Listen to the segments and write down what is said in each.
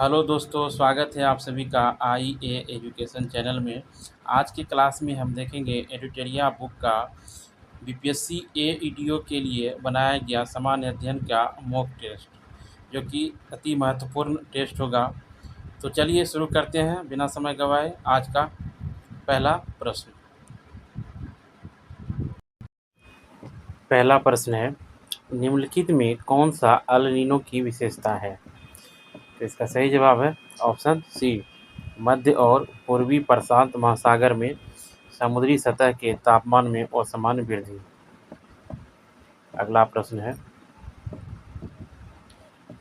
Hello दोस्तों, स्वागत है आप सभी का आई ए एजुकेशन चैनल में। आज की क्लास में हम देखेंगे एडिटोरिया बुक का बीपीएससी एईडीओ के लिए बनाया गया सामान्य अध्ययन का मॉक टेस्ट, जो कि अति महत्वपूर्ण टेस्ट होगा। तो चलिए शुरू करते हैं बिना समय गंवाए। आज का पहला प्रश्न पहला प्रश्न है, निम्नलिखित में कौन सा अल नीनो की विशेषता है? तो इसका सही जवाब है ऑप्शन सी, मध्य और पूर्वी प्रशांत महासागर में समुद्री सतह के तापमान में असामान्य वृद्धि। अगला प्रश्न है,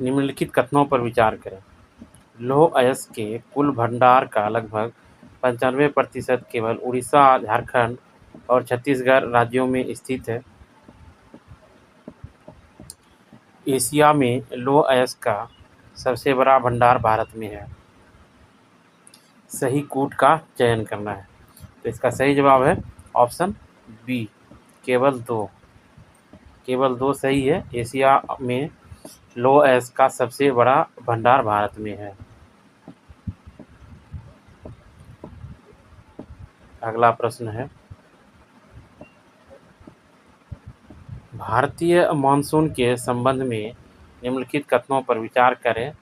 निम्नलिखित कथनों पर विचार करें। लौह अयस्क के कुल भंडार का लगभग 95% केवल उड़ीसा, झारखंड और छत्तीसगढ़ राज्यों में स्थित है। एशिया में लौह अयस्क का सबसे बड़ा भंडार भारत में है। सही कूट का चयन करना है। तो इसका सही जवाब है ऑप्शन बी, केवल दो सही है। एशिया में लौह अयस्क का सबसे बड़ा भंडार भारत में है। अगला प्रश्न है, भारतीय मानसून के संबंध में निम्नलिखित कथनों पर विचार करें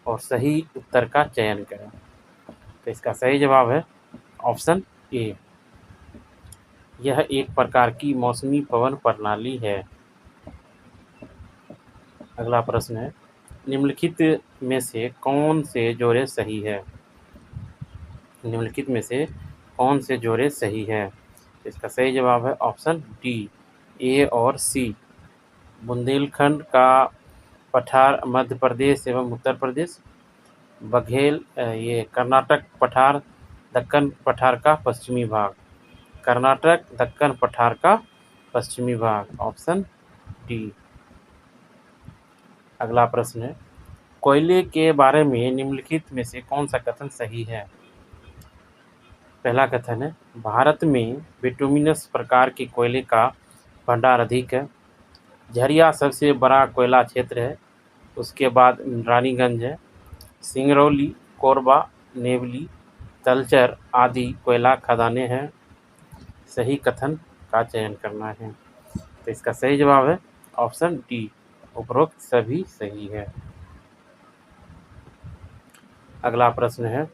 और सही उत्तर का चयन करें। तो इसका सही जवाब है ऑप्शन ए, यह एक प्रकार की मौसमी पवन प्रणाली है। अगला प्रश्न है, निम्नलिखित में से कौन से जोड़े सही है? निम्नलिखित में से कौन से जोड़े सही है? इसका सही जवाब है ऑप्शन डी, ए और सी। बुंदेलखंड का पठार मध्य प्रदेश एवं उत्तर प्रदेश, बघेल ये कर्नाटक पठार दक्कन पठार का पश्चिमी भाग, कर्नाटक दक्कन पठार का पश्चिमी भाग, ऑप्शन डी। अगला प्रश्न है, कोयले के बारे में निम्नलिखित में से कौन सा कथन सही है? पहला कथन है, भारत में बिटुमिनस प्रकार के कोयले का भंडार अधिक है। झरिया सबसे बड़ा कोयला क्षेत्र है, उसके बाद रानीगंज है। सिंगरौली, कोरबा, नेवली, तलचर आदि कोयला खदानें हैं। सही कथन का चयन करना है। तो इसका सही जवाब है ऑप्शन डी, उपरोक्त सभी सही है। अगला प्रश्न है,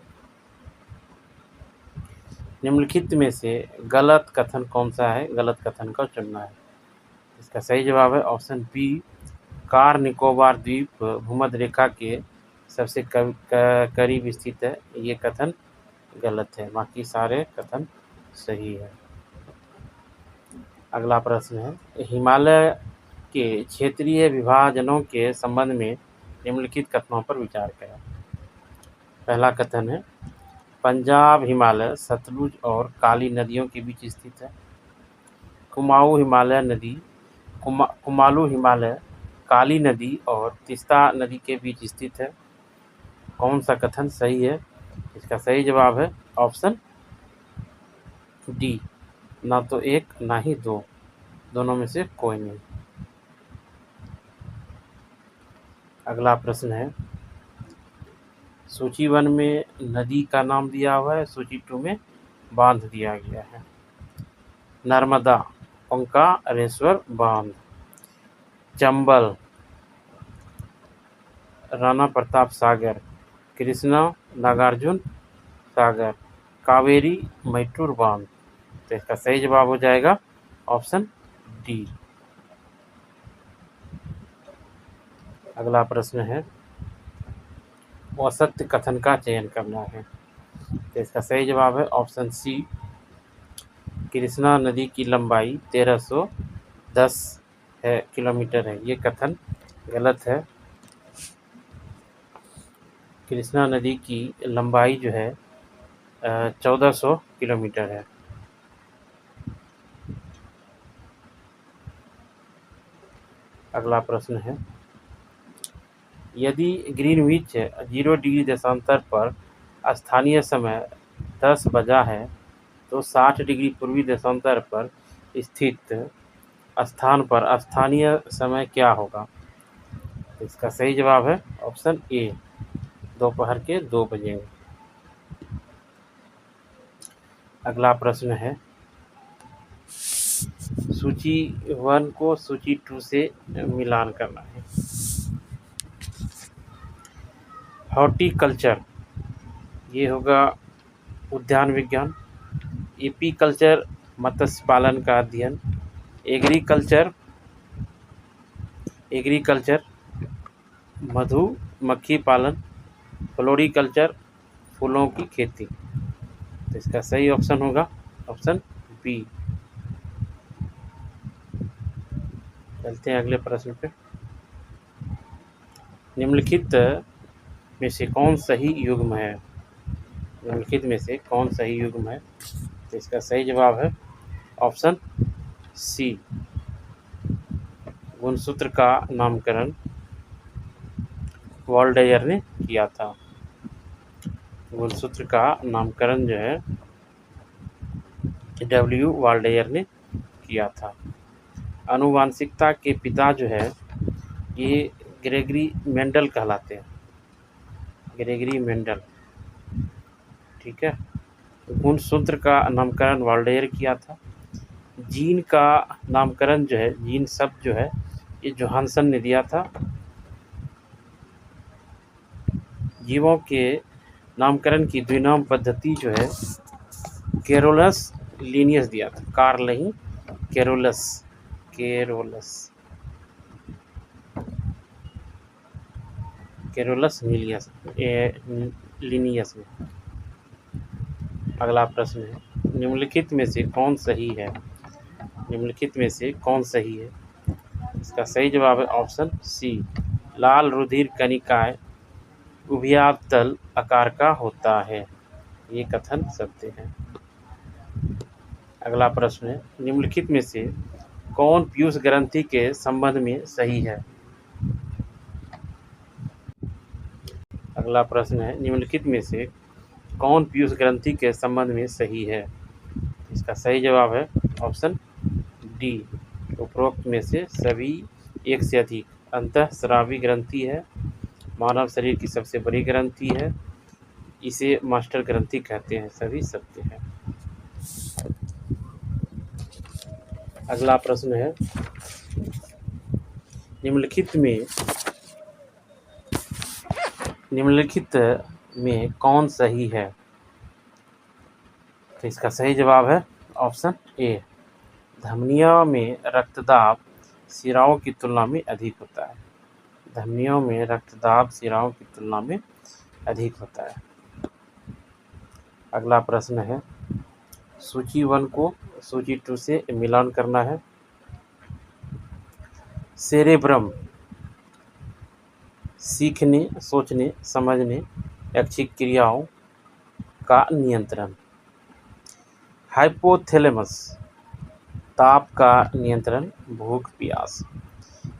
निम्नलिखित में से गलत कथन कौन सा है? गलत कथन का चुनना है। इसका सही जवाब है ऑप्शन बी, कार निकोबार द्वीप भूमध्य रेखा के सबसे करीब स्थित है। ये कथन गलत है, बाकी सारे कथन सही है। अगला प्रश्न है, हिमालय के क्षेत्रीय विभाजनों के संबंध में निम्नलिखित कथनों पर विचार करें। पहला कथन है, पंजाब हिमालय सतलुज और काली नदियों के बीच स्थित है। कुमाऊं हिमालय नदी कुमालू हिमालय काली नदी और तीस्ता नदी के बीच स्थित है। कौन सा कथन सही है? इसका सही जवाब है ऑप्शन डी, ना तो एक ना ही दो, दोनों में से कोई नहीं। अगला प्रश्न है, सूची 1 में नदी का नाम दिया हुआ है, सूची 2 में बांध दिया गया है। नर्मदा, ओंकारेश्वर बांध, चंबल, राणा प्रताप सागर, कृष्णा नागार्जुन सागर, कावेरी मैटूर बांध। तो इसका सही जवाब हो जाएगा ऑप्शन डी। अगला प्रश्न है, असत्य कथन का चयन करना है। तो इसका सही जवाब है ऑप्शन सी, कृष्णा नदी की लंबाई 1310 किलोमीटर है। ये कथन गलत है। कृष्णा नदी की लंबाई जो है 1400 किलोमीटर है। अगला प्रश्न है, यदि ग्रीनविच 0 डिग्री देशांतर पर स्थानीय समय 10 बजा है तो 60 डिग्री पूर्वी देशांतर पर स्थित स्थान पर स्थानीय समय क्या होगा? इसका सही जवाब है ऑप्शन ए, दोपहर के 2 बजेंगे। अगला प्रश्न है, सूची 1 को सूची 2 से मिलान करना है। हॉर्टिकल्चर, ये होगा उद्यान विज्ञान। एपीकल्चर, मत्स्य पालन का अध्ययन। एग्रीकल्चर, मधुमक्खी पालन। फ्लोरिकल्चर, फूलों की खेती। तो इसका सही ऑप्शन होगा ऑप्शन बी। चलते हैं अगले प्रश्न पे। निम्नलिखित में से कौन सही युग्म है? निम्नलिखित में से कौन सही युग्म है? तो इसका सही जवाब है ऑप्शन सी। गुणसूत्र का नामकरण वॉल्डेयर ने किया था। गुणसूत्र का नामकरण जो है डब्ल्यू वॉल्डेयर ने किया था। आनुवांशिकता के पिता जो है ये ग्रेगरी मेंडल कहलाते हैं। ग्रेगरी मेंडल, ठीक है। गुणसूत्र का नामकरण वॉल्डेयर किया था। जीन का नामकरण जो है, जीन शब्द जो है ये जोहानसन ने दिया था। जीवों के नामकरण की द्विनाम पद्धति जो है कैरोलस लीनियस दिया था। कार्ल नहीं, कैरोलस लीनियस में। अगला प्रश्न है, निम्नलिखित में से कौन सही है? निम्नलिखित में से कौन सही है? इसका सही जवाब है ऑप्शन सी। लाल रुधिर कणिकाएं उभयतल आकार का होता है, ये कथन सत्य है। अगला प्रश्न है, निम्नलिखित में से कौन पीयूष ग्रंथि के संबंध में सही है? अगला प्रश्न है, निम्नलिखित में से कौन पीयूष ग्रंथि के संबंध में सही है? इसका सही जवाब है ऑप्शन डी। उपरोक्त में से सभी एक से अधिक अंतःस्रावी ग्रंथि है। मानव शरीर की सबसे बड़ी ग्रंथि है। इसे मास्टर ग्रंथि कहते हैं। सभी सत्य है। अगला प्रश्न है, निम्नलिखित में कौन सही है? तो इसका सही जवाब है ऑप्शन ए। धमनियों में रक्तदाब शिराओं की तुलना में अधिक होता है। धमनियों में रक्तदाब शिराओं की तुलना में अधिक होता है। अगला प्रश्न है, सूची 1 को सूची 2 से मिलान करना है। सेरेब्रम, सीखने, सोचने, समझने, ऐच्छिक क्रियाओं का नियंत्रण। हाइपोथैलेमस, ताप का नियंत्रण, भूख प्यास।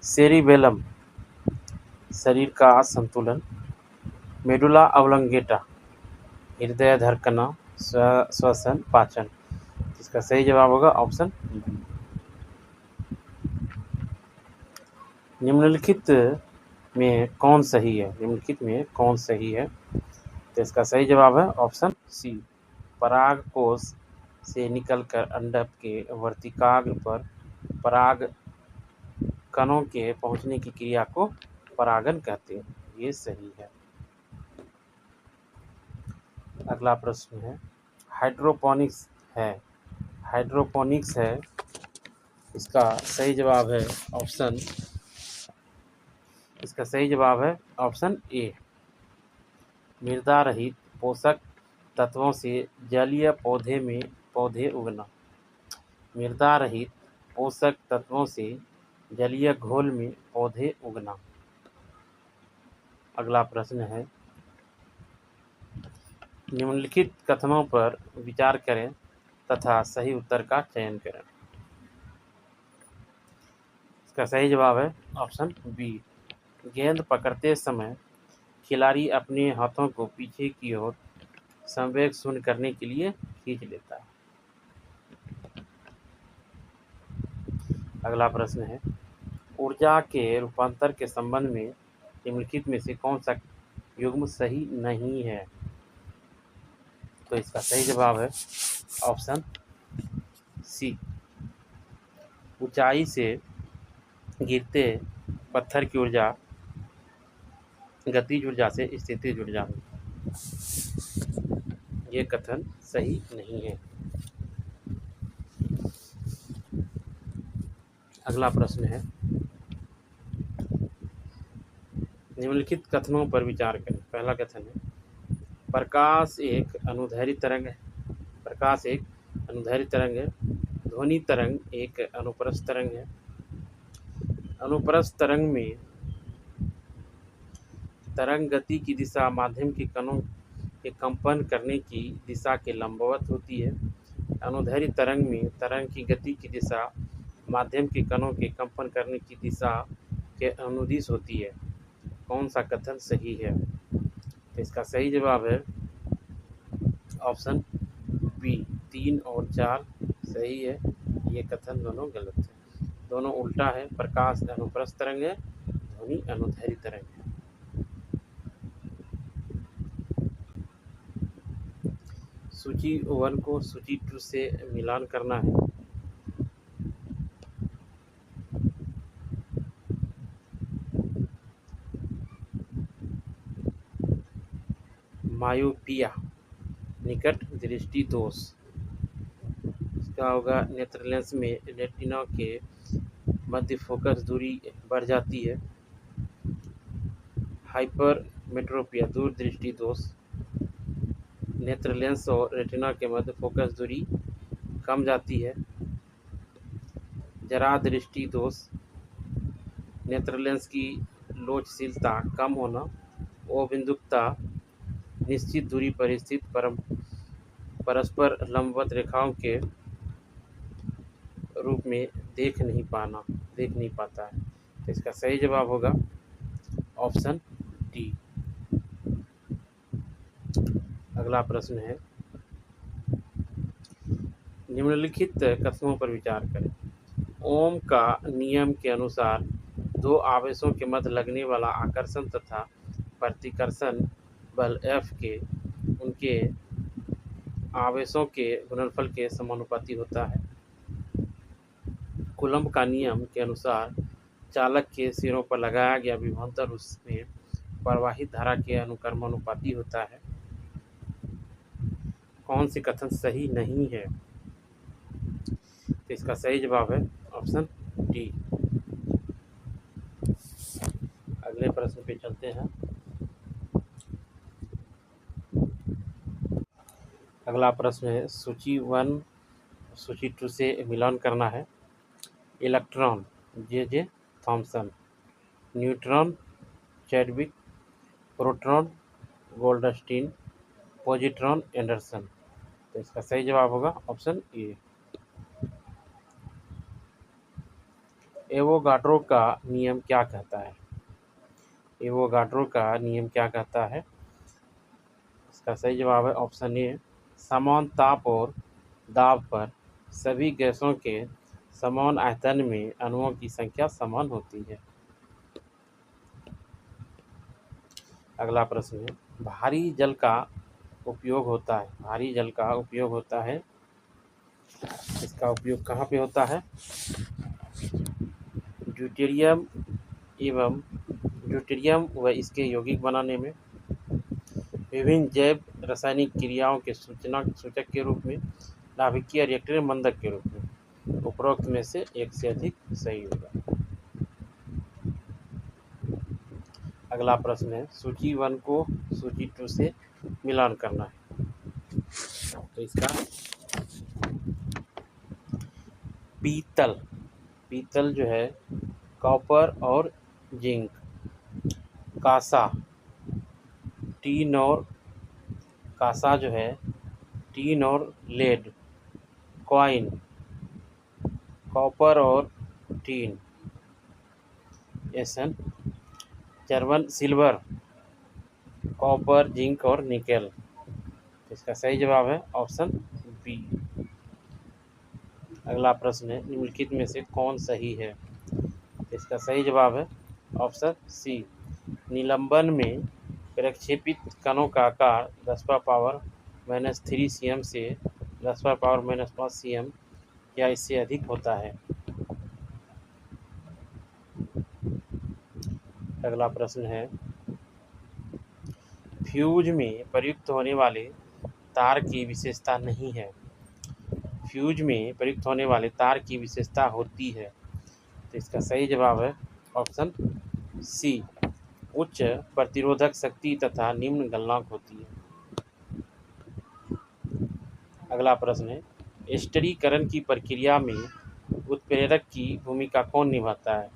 सेरिबेलम, शरीर का संतुलन। मेडुला ऑब्लंगेटा, हृदय धड़कना, श्वसन, पाचन। इसका सही जवाब होगा ऑप्शन बी। निम्नलिखित में कौन सही है? निम्नलिखित में कौन सही है? तो इसका सही जवाब है ऑप्शन सी। पराग कोश से निकलकर अंडक के वर्तिकाग्र पर पराग कणों के पहुंचने की क्रिया को परागन कहते हैं। ये सही है। अगला प्रश्न है, हाइड्रोपोनिक्स है। इसका सही जवाब है ऑप्शन ए। मृदा रहित पोषक तत्वों से जलीय पौधे उगना। मृदा रहित पोषक तत्वों से जलीय घोल में पौधे उगना। अगला प्रश्न है, निम्नलिखित कथनों पर विचार करें तथा सही उत्तर का चयन करें। इसका सही जवाब है ऑप्शन बी। गेंद पकड़ते समय खिलाड़ी अपने हाथों को पीछे की ओर संवेग शून्य करने के लिए खींच लेता है। अगला प्रश्न है, ऊर्जा के रूपांतर के संबंध में निम्नलिखित में से कौन सा युग्म सही नहीं है। तो इसका सही जवाब है ऑप्शन सी। ऊंचाई से गिरते पत्थर की ऊर्जा गतिज ऊर्जा से स्थितिज ऊर्जा में, ये कथन सही नहीं है। अगला प्रश्न है, निम्नलिखित कथनों पर विचार करें। पहला कथन है, प्रकाश एक अनुदैर्ध्य तरंग है। प्रकाश एक अनुदैर्ध्य तरंग है। ध्वनि तरंग एक अनुप्रस्थ तरंग है। अनुप्रस्थ तरंग में तरंग गति की दिशा माध्यम के कणों के कंपन करने की दिशा के लंबवत होती है। अनुदैर्ध्य तरंग में तरंग की गति की दिशा माध्यम के कणों के कंपन करने की दिशा के अनुदिश होती है। कौन सा कथन सही है? तो इसका सही जवाब है ऑप्शन बी। 3 और 4 सही है। ये कथन दोनों गलत है। दोनों उल्टा है। प्रकाश अनुप्रस्थ तरंग है, ध्वनि अनुदैर्ध्य तरंग है। सूची 1 को सूची 2 से मिलान करना है। मायोपिया निकट दृष्टि दोष, इसका होगा नेत्र लेंस में रेटिना के मध्य फोकस दूरी बढ़ जाती है। हाइपरमेट्रोपिया दूर दृष्टि दोष, नेत्र लेंस और रेटिना के मध्य फोकस दूरी कम जाती है। जरा दृष्टि दोष, नेत्र लेंस की लोचशीलता कम होना। अबिंदुकता, निश्चित दूरी पर स्थित परस्पर लंबवत रेखाओं के रूप में देख नहीं पाता है। तो इसका सही जवाब होगा ऑप्शन डी। अगला प्रश्न है, निम्नलिखित कथनों पर विचार करें। ओम का नियम के अनुसार दो आवेशों के मध्य लगने वाला आकर्षण तथा प्रतिकर्षण बल F के उनके आवेशों के गुणनफल के समानुपाती होता है। कूलम्ब का नियम के अनुसार चालक के सिरों पर लगाया गया विभवांतर उसमें प्रवाहित धारा के अनुक्रमानुपाती होता है। कौन सी कथन सही नहीं है? तो इसका सही जवाब है ऑप्शन डी। अगले प्रश्न पे चलते हैं। अगला प्रश्न है, सूची 1 सूची 2 से मिलान करना है। Electron J Thomson, neutron Chadwick, proton Goldstein, positron Anderson. तो इसका सही जवाब होगा ऑप्शन ए। एवोगाड्रो का नियम क्या कहता है? एवोगाड्रो का नियम क्या कहता है? इसका सही जवाब है ऑप्शन ए। समान ताप और दाब पर सभी गैसों के समान आयतन में अणुओं की संख्या समान होती है। अगला प्रश्न है, भारी जल का उपयोग होता है। भारी जल का उपयोग होता है, इसका उपयोग कहाँ पे होता है? ड्यूटेरियम व इसके यौगिक बनाने में, विभिन्न जैव रासायनिक क्रियाओं के सूचक के रूप में, नाभिकीय रिएक्टर मंदक के रूप में। उपरोक्त में से एक से अधिक सही होगा। अगला प्रश्न है, सूची 1 को सूची 2 से मिलान करना है। तो इसका पीतल जो है कॉपर और जिंक, कांसा टीन और कांसा जो है टीन और लेड, कॉइन कॉपर और टीन, एसन जर्मन सिल्वर, कॉपर जिंक और निकेल। इसका सही जवाब है ऑप्शन बी। अगला प्रश्न है, निम्नलिखित में से कौन सही है? इसका सही जवाब है ऑप्शन सी। निलंबन में प्रक्षेपित कणों का आकार 10⁻³ cm से 10⁻⁻5 cm या इससे अधिक होता है। अगला प्रश्न है, फ्यूज में प्रयुक्त होने वाले तार की विशेषता नहीं है। फ्यूज में प्रयुक्त होने वाले तार की विशेषता होती है। तो इसका सही जवाब है ऑप्शन सी, उच्च प्रतिरोधक शक्ति तथा निम्न गलनांक होती है। अगला प्रश्न है, स्टीरीकरण की प्रक्रिया में उत्प्रेरक की भूमिका कौन निभाता है।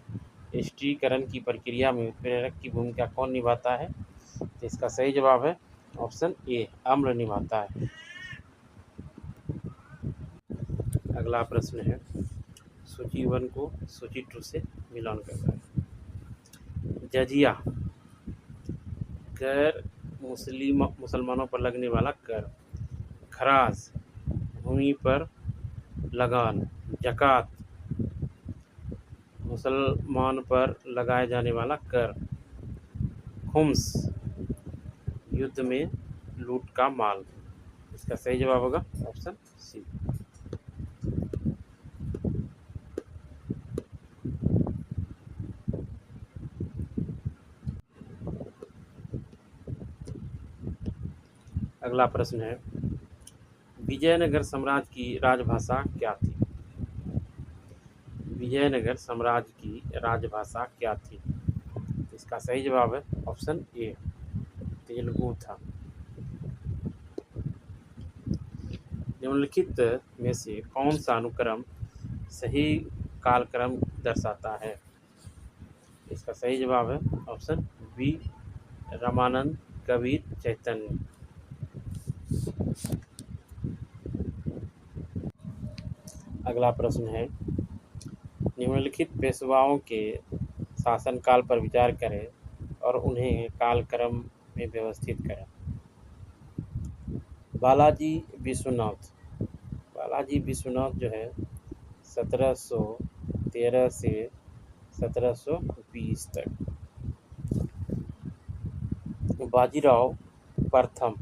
स्टीरीकरण की प्रक्रिया में उत्प्रेरक की भूमिका कौन निभाता है। तो इसका सही जवाब है ऑप्शन ए, अम्ल निभाता है। अगला प्रश्न है, सूची 1 को सूची 2 से मिलान करता है। जजिया गैर मुसलमानों पर लगने वाला कर। खराज भूमि पर लगान। ज़कात मुसलमान पर लगाए जाने वाला कर। खुम्स युद्ध में लूट का माल। इसका सही जवाब होगा ऑप्शन सी। अगला प्रश्न है, विजयनगर साम्राज्य की राजभाषा क्या थी। विजयनगर साम्राज्य की राजभाषा क्या थी। इसका सही जवाब है ऑप्शन ए, तेलुगु था। निम्नलिखित में से कौन सा अनुक्रम सही कालक्रम दर्शाता है। इसका सही जवाब है ऑप्शन बी, रामानंद, कबीर, चैतन्य। अगला प्रश्न है, निम्नलिखित पेशवाओं के शासनकाल पर विचार करें और उन्हें कालक्रम में व्यवस्थित करें। बालाजी विश्वनाथ। बालाजी विश्वनाथ जो है 1713 से 1720 तक। बाजीराव प्रथम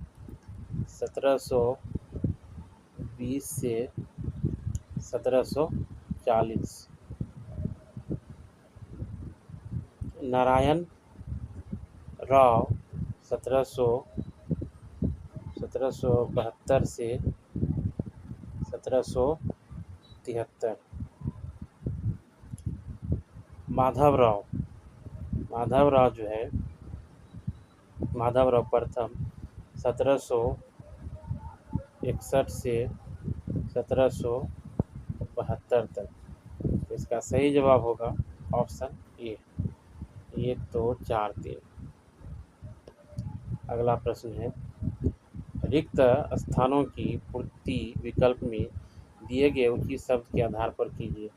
1720 से 1740। नारायण राव 1772 से 1773। माधवराव जो है माधवराव प्रथम 1761 से 1772 तक। इसका सही जवाब होगा ऑप्शन ए, 1 2 4 3। अगला प्रश्न है, रिक्त स्थानों की पूर्ति विकल्प में दिए गए उचित शब्द के आधार पर कीजिए।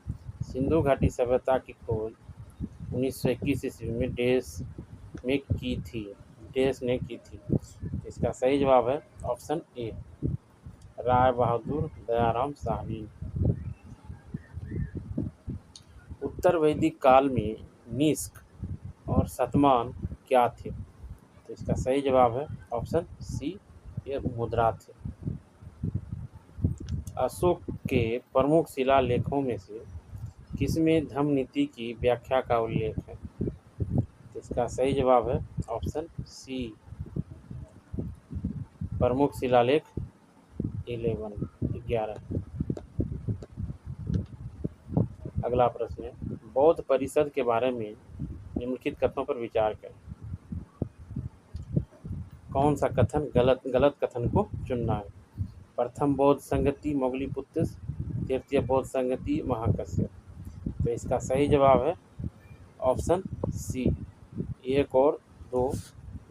सिंधु घाटी सभ्यता की खोज 1921 ईस्वी में डेस ने की थी। इसका सही जवाब है ऑप्शन ए, राय बहादुर दयाराम साहनी। उत्तर वैदिक काल में निष्क और शतमान क्या थे। तो इसका सही जवाब है ऑप्शन सी, ये मुद्रा थे। अशोक के प्रमुख शिलालेखों में से किसमें धम्म नीति की व्याख्या का उल्लेख है। तो इसका सही जवाब है ऑप्शन सी, प्रमुख शिलालेख 11। अगला प्रश्न है, बौद्ध परिषद के बारे में निम्नलिखित कथनों पर विचार करें। कौन सा कथन गलत कथन को चुनना है। प्रथम बौद्ध संगति मोगलीपुत्र, तृतीय बौद्ध संगति महाकश्यप। तो इसका सही जवाब है ऑप्शन सी, 1 और 2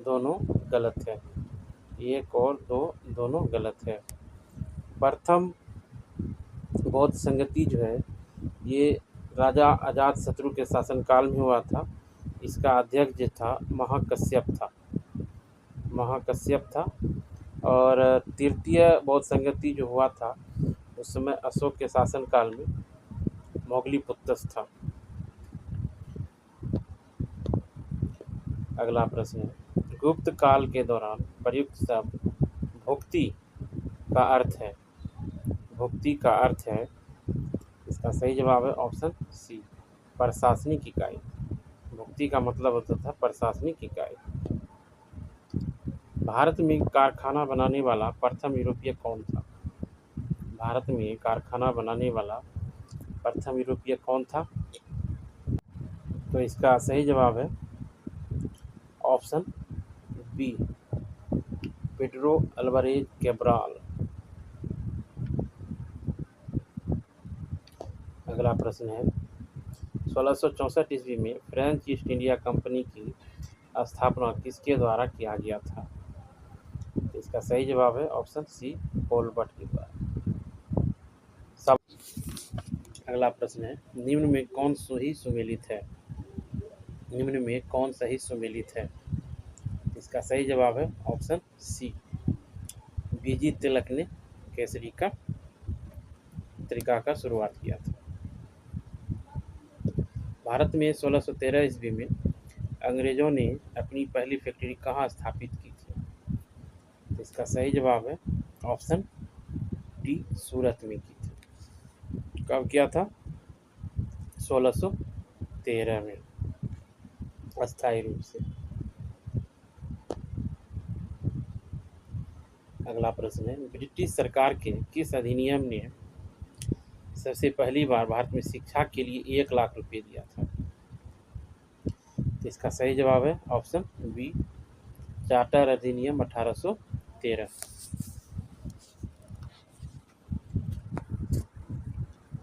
दोनों गलत है। 1 और 2 दोनों गलत है। प्रथम बौद्ध संगति जो है ये राजा अजातशत्रु के शासनकाल में हुआ था। इसका अध्यक्ष जो था महाकश्यप था। और तृतीय बौद्ध संगति जो हुआ था उस समय अशोक के शासनकाल में मोगलीपुत्र था। अगला प्रश्न है, गुप्त काल के दौरान प्रयुक्त शब्द भुक्ति का अर्थ है। भुक्ति का अर्थ है, इसका सही जवाब है ऑप्शन सी, प्रशासनिक इकाई। भुक्ति का मतलब होता था प्रशासनिक इकाई। भारत में कारखाना बनाने वाला प्रथम यूरोपीय कौन था? भारत में कारखाना बनाने वाला प्रथम यूरोपीय कौन था? तो इसका सही जवाब है option B, Pedro Alvares Cabral. अगला प्रश्न है, 1664 ईस्वी में फ्रेंच ईस्ट इंडिया कंपनी की स्थापना किसके द्वारा किया गया था? इसका सही जवाब है ऑप्शन सी, कोलबर्ट के द्वारा। अगला प्रश्न है, निम्न में कौन सही सुमेलित है? निम्न में कौन सही सुमेलित है? इसका सही जवाब है ऑप्शन सी, बीजी तिलक ने केसरी का तरीका का शुरुआत किया था। भारत में 1613 ईस्वी में अंग्रेजों ने अपनी पहली फैक्ट्री कहाँ स्थापित की थी? इसका सही जवाब है ऑप्शन डी, सूरत में की थी। कब किया था? 1613 में अस्थायी रूप से। अगला प्रश्न है, ब्रिटिश सरकार के किस अधिनियम ने सबसे पहली बार भारत में शिक्षा के लिए 1 लाख रुपए दिया था? इसका सही जवाब है ऑप्शन बी, चार्टर अधिनियम 1813।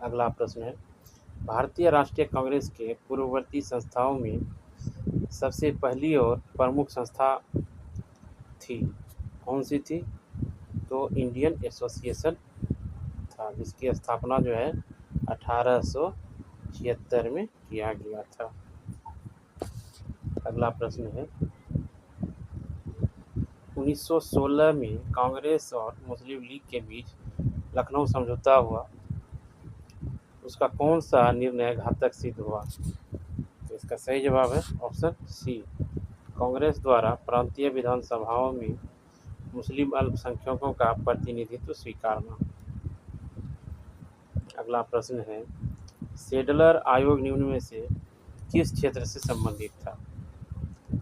अगला प्रश्न है, भारतीय राष्ट्रीय कांग्रेस के पूर्ववर्ती संस्थाओं में सबसे पहली और प्रमुख संस्था थी, कौन सी थी? तो इंडियन एसोसिएशन था, जिसकी स्थापना जो है 1876 में किया गया था। अगला प्रश्न है, 1916 में कांग्रेस और मुस्लिम लीग के बीच लखनऊ समझौता हुआ, उसका कौन सा निर्णय घातक सिद्ध हुआ? तो इसका सही जवाब है ऑप्शन सी, कांग्रेस द्वारा प्रांतीय विधानसभाओं में मुस्लिम अल्पसंख्यकों का प्रतिनिधित्व स्वीकारना। अगला प्रश्न है, सेडलर आयोग निम्न में से किस क्षेत्र से संबंधित था?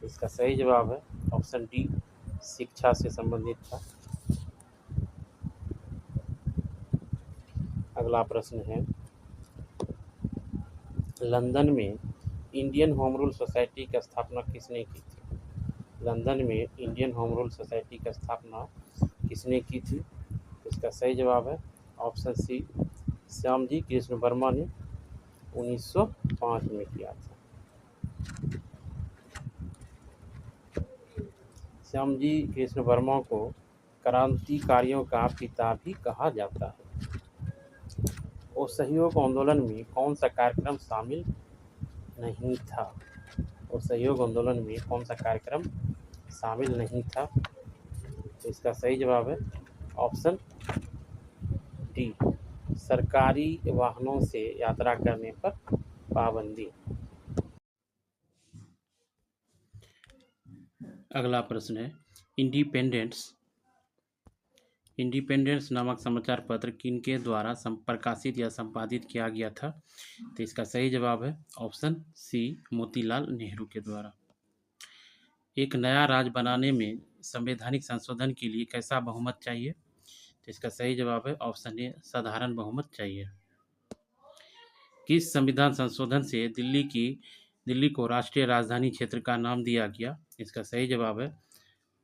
इसका सही जवाब है ऑप्शन डी, शिक्षा से संबंधित था। अगला प्रश्न है, लंदन में इंडियन होम रूल सोसाइटी की स्थापना किसने की थी? लंदन में इंडियन होम रूल सोसाइटी की स्थापना किसने की थी? इसका सही जवाब है ऑप्शन सी, श्यामजी कृष्ण वर्मा ने 1905 में किया था। श्यामजी कृष्ण वर्मा को क्रांतिकारियों का पिता भी कहा जाता है। असहयोग आंदोलन में कौन सा कार्यक्रम शामिल नहीं था? असहयोग आंदोलन में कौन सा कार्यक्रम शामिल नहीं था? तो इसका सही जवाब है ऑप्शन डी, सरकारी वाहनों से यात्रा करने पर पाबंदी। अगला प्रश्न है, इंडिपेंडेंस नामक समाचार पत्र किनके द्वारा प्रकाशित या संपादित किया गया था? तो इसका सही जवाब है ऑप्शन सी, मोतीलाल नेहरू के द्वारा। एक नया राज्य बनाने में संवैधानिक संशोधन के लिए कैसा बहुमत चाहिए? तो इसका सही जवाब है ऑप्शन ए, साधारण बहुमत चाहिए। किस संविधान संशोधन से दिल्ली को राष्ट्रीय राजधानी क्षेत्र का नाम दिया गया? इसका सही जवाब है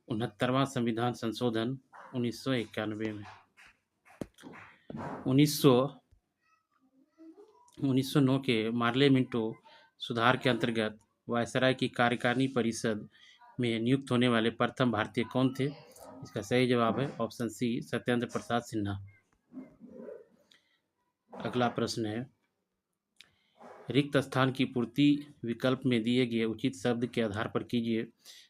69वां संविधान संशोधन 1991 में। 1909 के मार्ले मिंटो सुधार के अंतर्गत वायसराय की कार्यकारिणी परिषद में नियुक्त होने वाले प्रथम भारतीय कौन थे? इसका सही जवाब है ऑप्शन सी, सत्येंद्र प्रसाद सिन्हा। अगला प्रश्न है, रिक्त स्थान की पूर्ति विकल्प में दिए गए उचित शब्द के आधार पर कीजिए।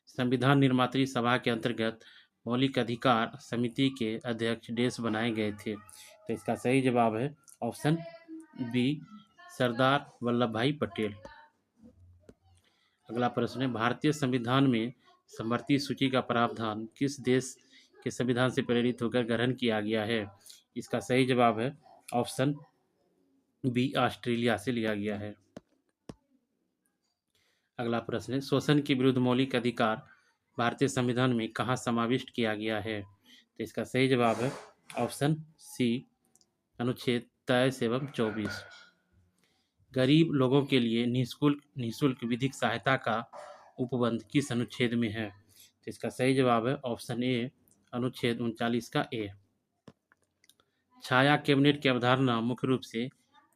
संविधान निर्मात्री सभा के अंतर्गत मौलिक अधिकार समिति के अध्यक्ष देश बनाए गए थे। तो इसका सही जवाब है ऑप्शन बी, सरदार वल्लभ भाई पटेल। अगला प्रश्न है, भारतीय संविधान में समवर्ती सूची का प्रावधान किस देश के संविधान से प्रेरित होकर ग्रहण किया गया है? इसका सही जवाब है ऑप्शन बी, ऑस्ट्रेलिया से लिया गया है। अगला प्रश्न है, शोषण के विरुद्ध मौलिक अधिकार भारतीय संविधान में कहाँ समाविष्ट किया गया है? तो इसका सही जवाब है ऑप्शन सी, अनुच्छेद 23 एवं 24। गरीब लोगों के लिए निःशुल्क विधिक सहायता का उपबंध किस अनुच्छेद में है? तो इसका सही जवाब है ऑप्शन ए, अनुच्छेद 39 का ए। छाया कैबिनेट की अवधारणा मुख्य रूप से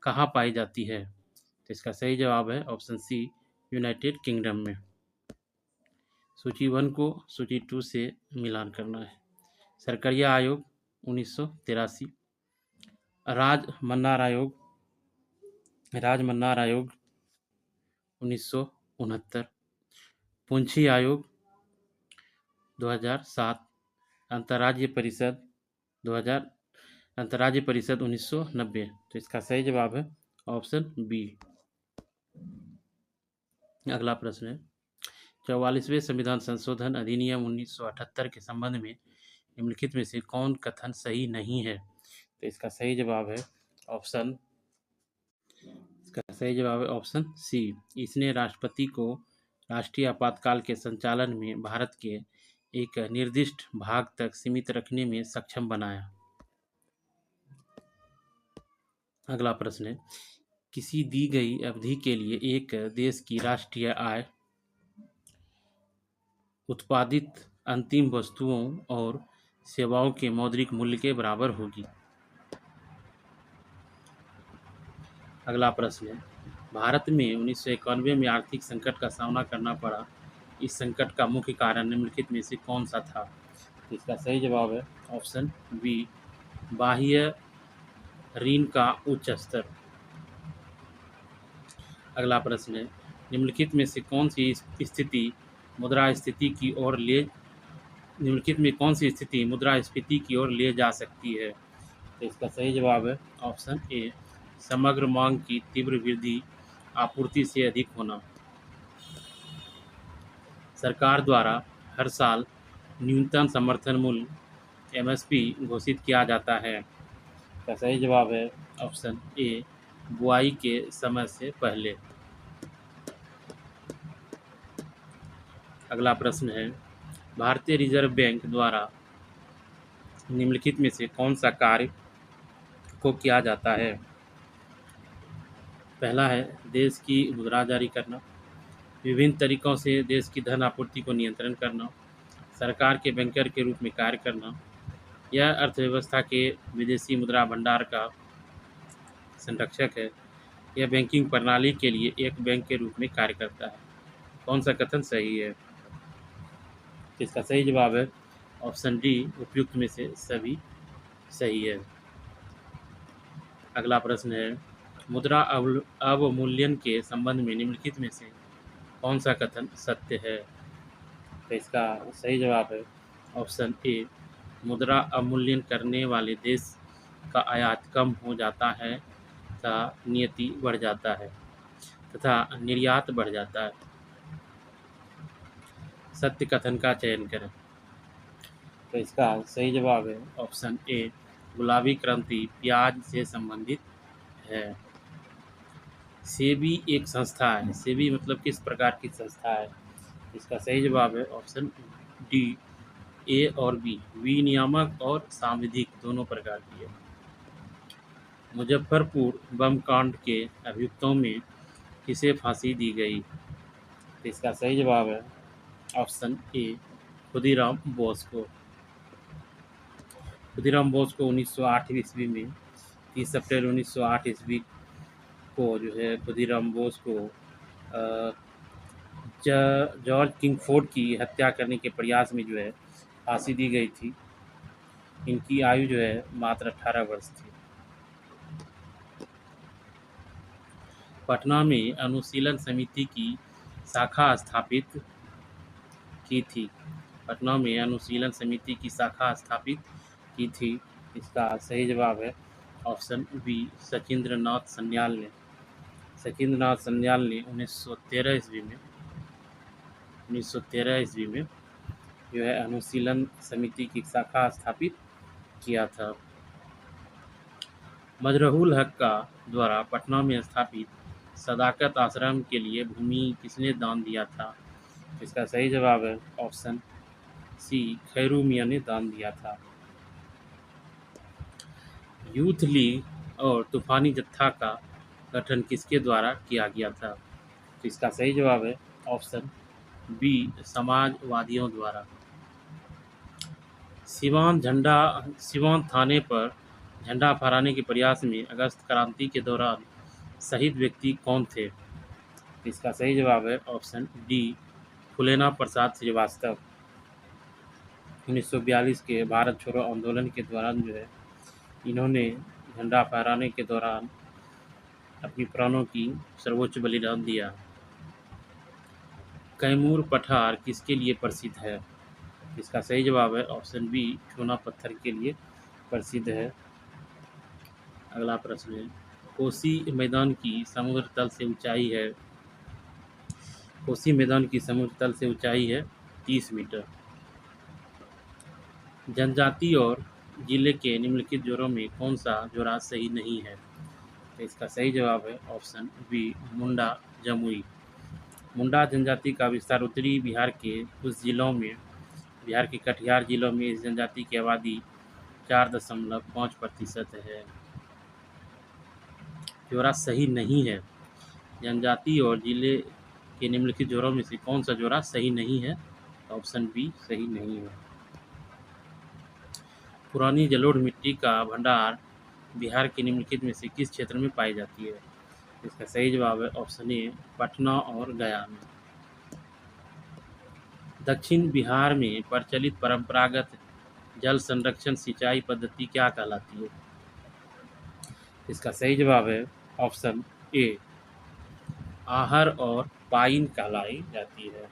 कहाँ पाई जाती है? तो इसका सही जवाब है ऑप्शन सी, यूनाइटेड किंगडम में। सूची 1 को सूची 2 से मिलान करना है। सरकरिया आयोग 1983, राजमन्नार आयोग 1969, पुंछी आयोग 2007, अंतर्राज्यीय परिषद 1990। तो इसका सही जवाब है ऑप्शन बी। अगला प्रश्न है, 44वें संविधान संशोधन अधिनियम 1978 के संबंध में निम्नलिखित में से कौन कथन सही नहीं है? तो इसका सही जवाब है ऑप्शन सी, इसने राष्ट्रपति को राष्ट्रीय आपातकाल के संचालन में भारत के एक निर्दिष्ट भाग तक सीमित रखने में सक्षम बनाया। अगला प्रश्न है, किसी दी गई अवधि के लिए एक देश की राष्ट्रीय आय उत्पादित अंतिम वस्तुओं और सेवाओं के मौद्रिक मूल्य के बराबर होगी। अगला प्रश्न है, भारत में 1991 में आर्थिक संकट का सामना करना पड़ा। इस संकट का मुख्य कारण निम्नलिखित में से कौन सा था? तो इसका सही जवाब है ऑप्शन बी, बाह्य ऋण का उच्च स्तर। अगला प्रश्न है, निम्नलिखित में कौन सी स्थिति मुद्रास्फीति की ओर ले जा सकती है? तो इसका सही जवाब है ऑप्शन ए, समग्र मांग की तीव्र वृद्धि, आपूर्ति से अधिक होना। सरकार द्वारा हर साल न्यूनतम समर्थन मूल्य एमएसपी घोषित किया जाता है। इसका सही जवाब है ऑप्शन ए, बुआई के समय से पहले। अगला प्रश्न है, भारतीय रिजर्व बैंक द्वारा निम्नलिखित में से कौन सा कार्य को किया जाता है? पहला है देश की मुद्रा जारी करना, विभिन्न तरीकों से देश की धन आपूर्ति को नियंत्रण करना, सरकार के बैंकर के रूप में कार्य करना, यह अर्थव्यवस्था के विदेशी मुद्रा भंडार का संरक्षक है। यह बैंकिंग प्रणाली के लिए एक बैंक के रूप में कार्य करता है। कौन सा कथन सही है? इसका सही जवाब है ऑप्शन डी, उपयुक्त में से सभी सही है। अगला प्रश्न है, मुद्रा अवमूल्यन के संबंध में निम्नलिखित में से कौन सा कथन सत्य है? तो इसका सही जवाब है ऑप्शन ए, मुद्रा अवमूल्यन करने वाले देश का आयात कम हो जाता है तथा नियति बढ़ जाता है तथा निर्यात बढ़ जाता है। सत्य कथन का चयन करें। तो इसका सही जवाब है ऑप्शन ए, गुलाबी क्रांति प्याज से संबंधित है। सेबी एक संस्था है। सेबी मतलब किस प्रकार की संस्था है? इसका सही जवाब है ऑप्शन डी, ए और बी, विनियामक और सांविधिक दोनों प्रकार की है। मुजफ्फरपुर बम कांड के अभियुक्तों में किसे फांसी दी गई? तो इसका सही जवाब है ऑप्शन ए, खुदीराम बोस को। खुदीराम बोस को 1908 ईस्वी में 30 अप्रैल 1908 ईस्वी को जो है खुदीराम बोस को जॉर्ज किंगफोर्ड की हत्या करने के प्रयास में जो है फांसी दी गई थी। इनकी आयु जो है मात्र 18 वर्ष थी। पटना में अनुशीलन समिति की शाखा स्थापित की थी। पटना में अनुशीलन समिति की शाखा स्थापित की थी। इसका सही जवाब है ऑप्शन बी, सचिंद्रनाथ सन्याल ने। सचिंद्रनाथ सन्याल ने 1913 ईस्वी में जो है अनुशीलन समिति की शाखा स्थापित किया था। मजरूल हक का द्वारा पटना में स्थापित सदाकत आश्रम के लिए भूमि किसने दान दिया था? इसका सही जवाब है ऑप्शन सी, खैरू मियाँ ने दान दिया था। यूथ लीग और तूफानी जत्था का गठन किसके द्वारा किया गया था? तो इसका सही जवाब है ऑप्शन बी, समाजवादियों द्वारा। सिवान थाने पर झंडा फहराने के प्रयास में अगस्त क्रांति के दौरान शहीद व्यक्ति कौन थे? इसका सही जवाब है ऑप्शन डी, फुलेना प्रसाद श्रीवास्तव। 1942 के भारत छोड़ो आंदोलन के दौरान जो है इन्होंने झंडा फहराने के दौरान अपनी प्राणों की सर्वोच्च बलिदान दिया। कैमूर पठार किसके लिए प्रसिद्ध है? इसका सही जवाब है ऑप्शन बी, चूना पत्थर के लिए प्रसिद्ध है। अगला प्रश्न है, कोसी मैदान की समुद्र तल से ऊंचाई है। कोसी मैदान की समुद्र तल से ऊंचाई है 30 मीटर। जनजाति और जिले के निम्नलिखित जोड़ों में कौन सा जोड़ा सही नहीं है? तो इसका सही जवाब है ऑप्शन बी, मुंडा जमुई। मुंडा जनजाति का विस्तार उत्तरी बिहार के कुछ जिलों में, बिहार के कटिहार जिलों में इस जनजाति की आबादी 4.5% है। जोड़ा सही नहीं है। जनजाति और जिले के निम्नलिखित जोड़ों में से कौन सा जोड़ा सही नहीं है? ऑप्शन बी सही नहीं है। पुरानी जलोढ़ मिट्टी का भंडार बिहार के निम्नलिखित में से किस क्षेत्र में पाई जाती है? इसका सही जवाब है ऑप्शन ए, पटना और गया में। दक्षिण बिहार में प्रचलित परंपरागत जल संरक्षण सिंचाई पद्धति क्या कहलाती है? इसका सही जवाब है ऑप्शन ए, आहर और पाइन कहलाई जाती है।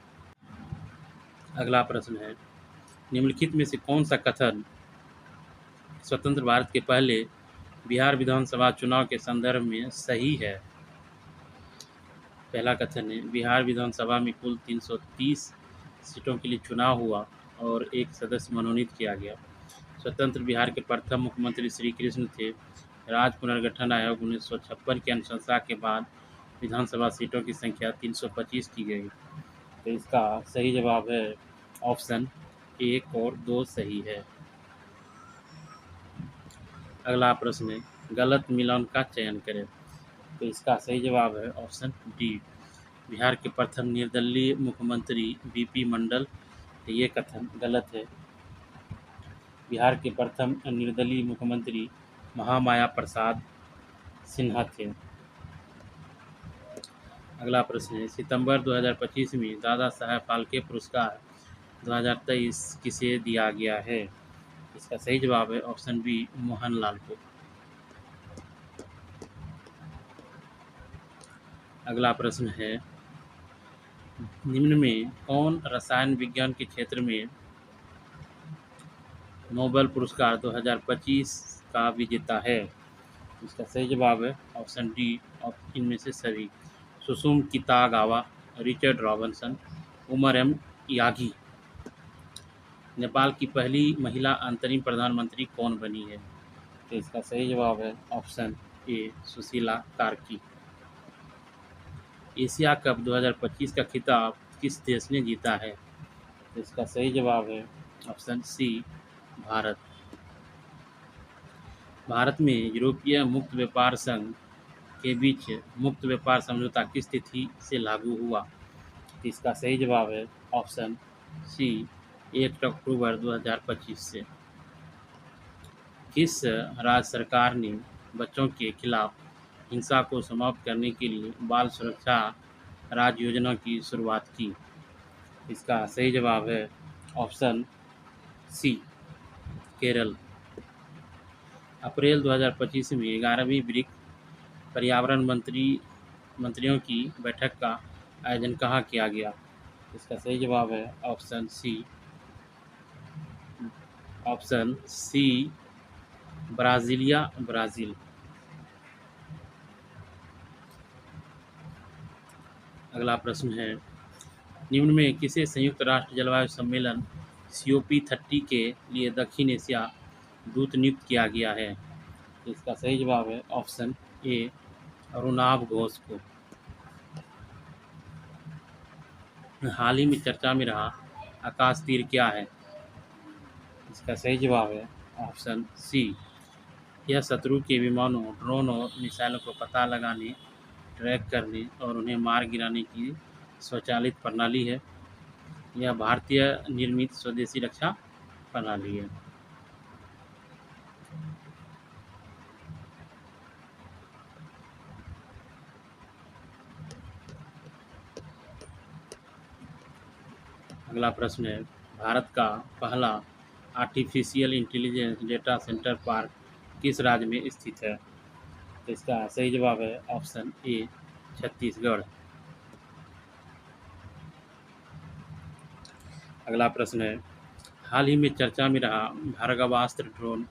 अगला प्रश्न है, निम्नलिखित में से कौन सा कथन स्वतंत्र भारत के पहले बिहार विधानसभा चुनाव के संदर्भ में सही है? पहला कथन है, बिहार विधानसभा में कुल 330 सीटों के लिए चुनाव हुआ और एक सदस्य मनोनीत किया गया। स्वतंत्र बिहार के प्रथम मुख्यमंत्री श्री कृष्ण थे। राज्य पुनर्गठन आयोग 1956 की अनुशंसा के बाद विधानसभा सीटों की संख्या 325 की गई। तो इसका सही जवाब है ऑप्शन 1 और 2 सही है। अगला प्रश्न है, गलत मिलान का चयन करें। तो इसका सही जवाब है ऑप्शन डी, बिहार के प्रथम निर्दलीय मुख्यमंत्री बीपी मंडल। ये कथन गलत है। बिहार के प्रथम निर्दलीय मुख्यमंत्री महामाया प्रसाद सिन्हा थे। अगला प्रश्न है, सितंबर 2025 में दादा साहब फाल्के पुरस्कार 2023 किसे दिया गया है? इसका सही जवाब है ऑप्शन बी, मोहनलाल को। अगला प्रश्न है, निम्न में कौन रसायन विज्ञान के क्षेत्र में नोबेल पुरस्कार 2025 का विजेता है? इसका सही जवाब है ऑप्शन डी, इनमें से सभी। Susumu Kitagawa, Richard Robinson, Omar M Yaghi. Nepal की पहली महिला अंतरिम प्रधानमंत्री कौन बनी है? तो इसका सही जवाब है option A, Sushila Karki. Asia cup 2025 का खिताब किस देश ने जीता है? तो इसका सही जवाब है ऑप्शन सी, भारत। भारत में यूरोपीय मुक्त व्यापार संघ के बीच मुक्त व्यापार समझौता किस तिथि से लागू हुआ? तो इसका सही जवाब है ऑप्शन सी, 1 अक्टूबर 2025 से। किस राज्य सरकार ने बच्चों के खिलाफ हिंसा को समाप्त करने के लिए बाल सुरक्षा राज्य योजना की शुरुआत की? इसका सही जवाब है ऑप्शन सी, केरल। अप्रैल 2025 में 11वीं ब्रिक्स पर्यावरण मंत्रियों की बैठक का आयोजन कहाँ किया गया? इसका सही जवाब है ऑप्शन सी, ब्राज़ीलिया, ब्राज़ील। अगला प्रश्न है, निम्न में किसे संयुक्त राष्ट्र जलवायु सम्मेलन COP30 के लिए दक्षिण एशिया दूत नियुक्त किया गया है? तो इसका सही जवाब है ऑप्शन ए अरुणाभ घोष को। हाल ही में चर्चा में रहा आकाश तीर क्या है? इसका सही जवाब है ऑप्शन सी। यह शत्रु के विमानों, ड्रोन और मिसाइलों को पता लगाने, ट्रैक करने और उन्हें मार गिराने की स्वचालित प्रणाली है। यह भारतीय निर्मित स्वदेशी रक्षा प्रणाली है। अगला प्रश्न है, भारत का पहला artificial intelligence data centre park किस राज्य में स्थित है? तो इसका सही जवाब है ऑप्शन ए छत्तीसगढ़। अगला प्रश्न है, हाल ही में चर्चा में रहा भार्गवास्त्र ड्रोन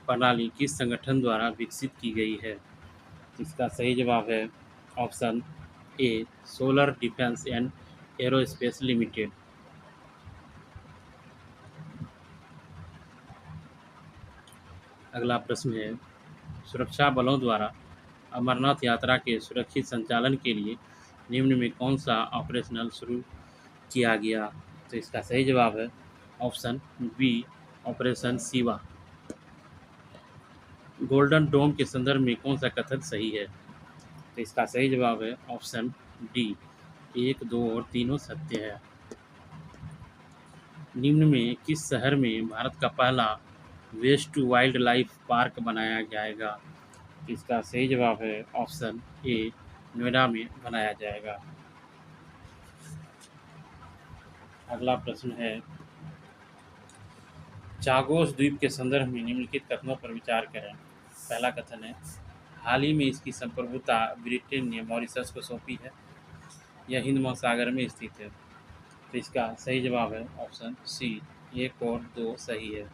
प्रणाली किस संगठन द्वारा विकसित की गई है? इसका सही जवाब है option A solar defence and aerospace limited. अगला प्रश्न है, सुरक्षा बलों द्वारा अमरनाथ यात्रा के सुरक्षित संचालन के लिए निम्न में कौन सा ऑपरेशनल शुरू किया गया? तो इसका सही जवाब है option B operation Shiva. Golden dome के संदर्भ में कौन सा कथन सही है? तो इसका सही जवाब है ऑप्शन डी 1, 2 और तीनों सत्य है। निम्न में किस शहर में भारत का पहला वेस्ट वाइल्ड लाइफ पार्क बनाया जाएगा? इसका सही जवाब है ऑप्शन ए नोएडा में बनाया जाएगा। अगला प्रश्न है, चागोस द्वीप के संदर्भ में निम्नलिखित कथनों पर विचार करें। पहला कथन है, हाल ही में इसकी संप्रभुता ब्रिटेन ने मॉरिशस को सौंपी है। यह हिंद महासागर में स्थित है। तो इसका सही जवाब है ऑप्शन सी 1 और 2 सही है।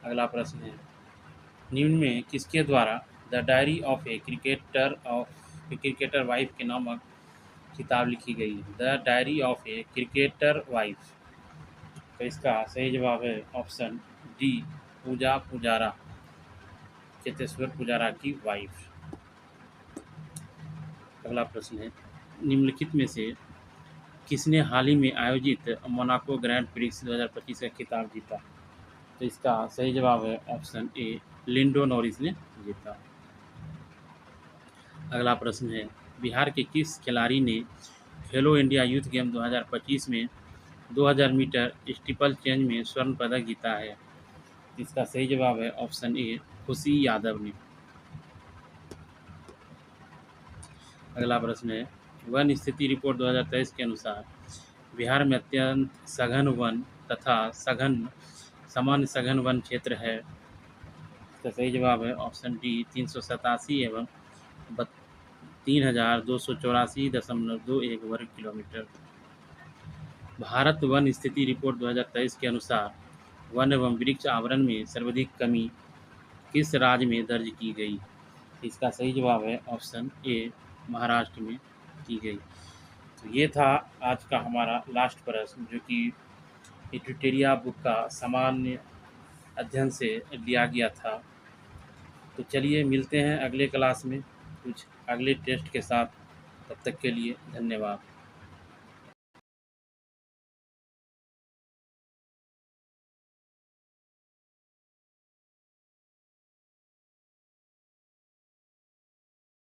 अगला प्रश्न है, निम्न में किसके द्वारा the diary of a cricketer wife के नामक किताब लिखी गई है? The diary of a cricketer wife. तो इसका सही जवाब है ऑप्शन डी पूजा पुजारा, चेतेश्वर पुजारा की वाइफ। अगला प्रश्न है, निम्नलिखित में से किसने हाल ही में आयोजित मोनाको ग्रैंड प्रिक्स 2025 का खिताब जीता? तो इसका सही जवाब है ऑप्शन ए लिंडो नॉरिस ने जीता। अगला प्रश्न है, बिहार के किस खिलाड़ी ने खेलो इंडिया यूथ गेम 2025 में 2000 मीटर स्टीपल चेंज में स्वर्ण पदक जीता है? इसका सही जवाब है ऑप्शन ए खुशी यादव ने। अगला प्रश्न है, वन स्थिति रिपोर्ट 2023 के अनुसार बिहार में अत्यंत सघन वन तथा सामान्य सघन वन क्षेत्र है। इसका सही जवाब है ऑप्शन डी 387 एवं 3284.21 वर्ग किलोमीटर। भारत वन स्थिति रिपोर्ट 2023 के अनुसार वन एवं वृक्ष आवरण में सर्वाधिक कमी किस राज्य में दर्ज की गई? इसका सही जवाब है ऑप्शन ए महाराष्ट्र में की गई। तो ये था आज का हमारा लास्ट प्रश्न, जो कि ट्यूटेरिया बुक का सामान्य अध्ययन से लिया गया था। तो चलिए मिलते हैं अगले क्लास में कुछ अगले टेस्ट के साथ। तब तक के लिए धन्यवाद।